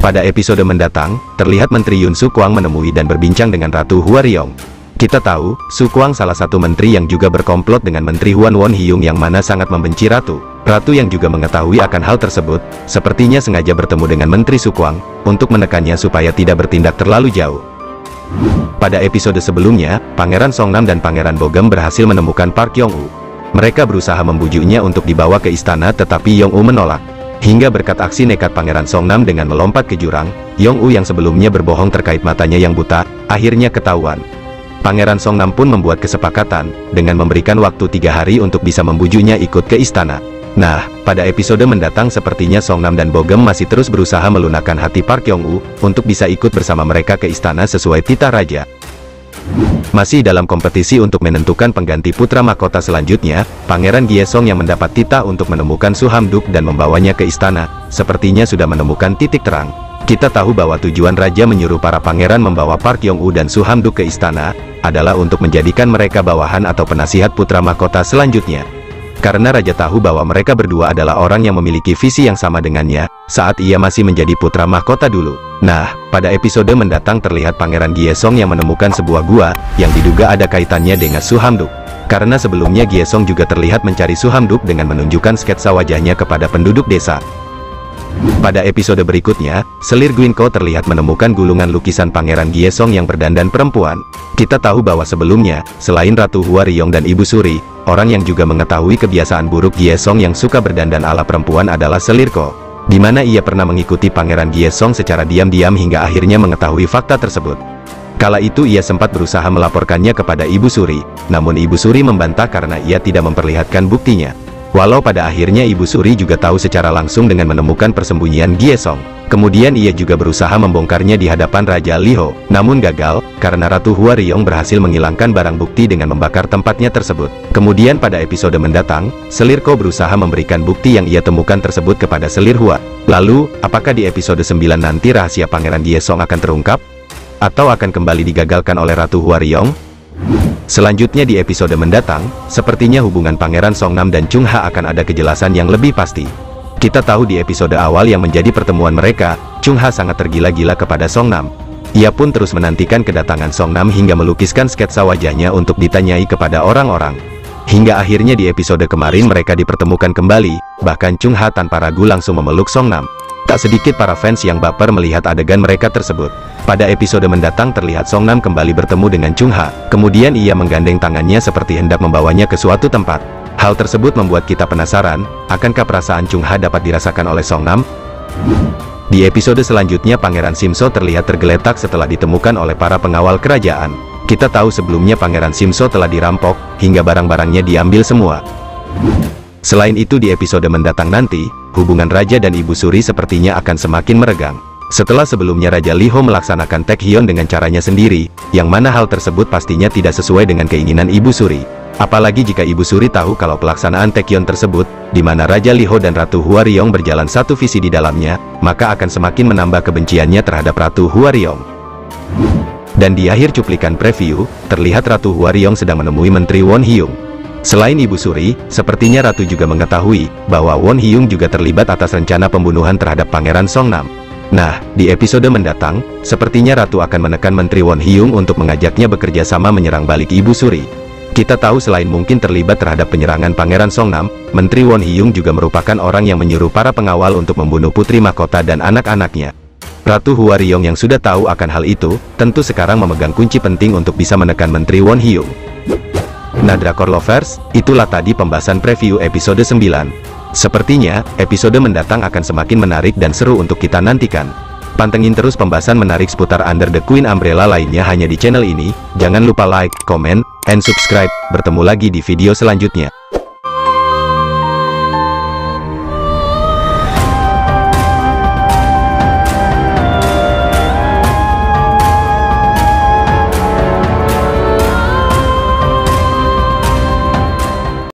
Pada episode mendatang, terlihat Menteri Yun Su Kwang menemui dan berbincang dengan Ratu Hwaryong. Kita tahu, Su Kwang salah satu menteri yang juga berkomplot dengan Menteri Hwan Won Hyung yang mana sangat membenci Ratu. Ratu yang juga mengetahui akan hal tersebut, sepertinya sengaja bertemu dengan Menteri Su Kwang, untuk menekannya supaya tidak bertindak terlalu jauh. Pada episode sebelumnya, Pangeran Songnam dan Pangeran Bogem berhasil menemukan Park Yong-woo. Mereka berusaha membujuknya untuk dibawa ke istana tetapi Yong-woo menolak. Hingga berkat aksi nekat Pangeran Songnam dengan melompat ke jurang, Yong-woo yang sebelumnya berbohong terkait matanya yang buta, akhirnya ketahuan. Pangeran Songnam pun membuat kesepakatan, dengan memberikan waktu 3 hari untuk bisa membujuknya ikut ke istana. Nah, pada episode mendatang sepertinya Songnam dan Bogem masih terus berusaha melunakkan hati Park Yong-woo, untuk bisa ikut bersama mereka ke istana sesuai titah raja. Masih dalam kompetisi untuk menentukan pengganti putra mahkota selanjutnya, Pangeran Gye-song yang mendapat titah untuk menemukan Su Ham-duk dan membawanya ke istana, sepertinya sudah menemukan titik terang. Kita tahu bahwa tujuan raja menyuruh para pangeran membawa Park Yong-woo dan Su Ham-duk ke istana, adalah untuk menjadikan mereka bawahan atau penasihat putra mahkota selanjutnya. Karena raja tahu bahwa mereka berdua adalah orang yang memiliki visi yang sama dengannya, saat ia masih menjadi putra mahkota dulu. Nah, pada episode mendatang terlihat Pangeran Gye-song yang menemukan sebuah gua, yang diduga ada kaitannya dengan Su Ham-duk. Karena sebelumnya Gye-song juga terlihat mencari Su Ham-duk dengan menunjukkan sketsa wajahnya kepada penduduk desa. Pada episode berikutnya, selir Gwinko terlihat menemukan gulungan lukisan Pangeran Gye-song yang berdandan perempuan. Kita tahu bahwa sebelumnya, selain Ratu Hwaryong dan Ibu Suri, orang yang juga mengetahui kebiasaan buruk Gye-song yang suka berdandan ala perempuan adalah Selirko, di mana ia pernah mengikuti Pangeran Gye-song secara diam-diam hingga akhirnya mengetahui fakta tersebut. Kala itu ia sempat berusaha melaporkannya kepada Ibu Suri, namun Ibu Suri membantah karena ia tidak memperlihatkan buktinya. Walau pada akhirnya Ibu Suri juga tahu secara langsung dengan menemukan persembunyian Gye-song. Kemudian ia juga berusaha membongkarnya di hadapan Raja Liho, namun gagal, karena Ratu Hwaryong berhasil menghilangkan barang bukti dengan membakar tempatnya tersebut. Kemudian pada episode mendatang, Selirko berusaha memberikan bukti yang ia temukan tersebut kepada Selir Hwa. Lalu, apakah di episode 9 nanti rahasia Pangeran Gye-song akan terungkap? Atau akan kembali digagalkan oleh Ratu Hwaryong? Selanjutnya di episode mendatang, sepertinya hubungan Pangeran Songnam dan Chung Ha akan ada kejelasan yang lebih pasti. Kita tahu di episode awal yang menjadi pertemuan mereka, Chung Ha sangat tergila-gila kepada Songnam. Ia pun terus menantikan kedatangan Songnam hingga melukiskan sketsa wajahnya untuk ditanyai kepada orang-orang. Hingga akhirnya di episode kemarin mereka dipertemukan kembali, bahkan Chung Ha tanpa ragu langsung memeluk Songnam. Tak sedikit para fans yang baper melihat adegan mereka tersebut. Pada episode mendatang terlihat Songnam kembali bertemu dengan Chung Ha, kemudian ia menggandeng tangannya seperti hendak membawanya ke suatu tempat. Hal tersebut membuat kita penasaran, akankah perasaan Chung Ha dapat dirasakan oleh Songnam? Di episode selanjutnya Pangeran Simso terlihat tergeletak setelah ditemukan oleh para pengawal kerajaan. Kita tahu sebelumnya Pangeran Simso telah dirampok, hingga barang-barangnya diambil semua. Selain itu di episode mendatang nanti, hubungan Raja dan Ibu Suri sepertinya akan semakin meregang. Setelah sebelumnya Raja Liho melaksanakan Taecyeon dengan caranya sendiri, yang mana hal tersebut pastinya tidak sesuai dengan keinginan Ibu Suri. Apalagi jika Ibu Suri tahu kalau pelaksanaan Taecyeon tersebut, di mana Raja Liho dan Ratu Hwaryong berjalan satu visi di dalamnya, maka akan semakin menambah kebenciannya terhadap Ratu Hwaryong. Dan di akhir cuplikan preview, terlihat Ratu Hwaryong sedang menemui Menteri Won Hyung. Selain Ibu Suri, sepertinya Ratu juga mengetahui bahwa Won Hyung juga terlibat atas rencana pembunuhan terhadap Pangeran Songnam. Nah, di episode mendatang, sepertinya Ratu akan menekan Menteri Won Hyung untuk mengajaknya bekerja sama menyerang balik Ibu Suri. Kita tahu selain mungkin terlibat terhadap penyerangan Pangeran Songnam, Menteri Won Hyung juga merupakan orang yang menyuruh para pengawal untuk membunuh putri mahkota dan anak-anaknya. Ratu Hwaryong yang sudah tahu akan hal itu, tentu sekarang memegang kunci penting untuk bisa menekan Menteri Won Hyung. Nah Drakor Lovers, itulah tadi pembahasan preview episode 9. Sepertinya, episode mendatang akan semakin menarik dan seru untuk kita nantikan. Pantengin terus pembahasan menarik seputar Under the Queen Umbrella lainnya hanya di channel ini. Jangan lupa like, comment, and subscribe. Bertemu lagi di video selanjutnya.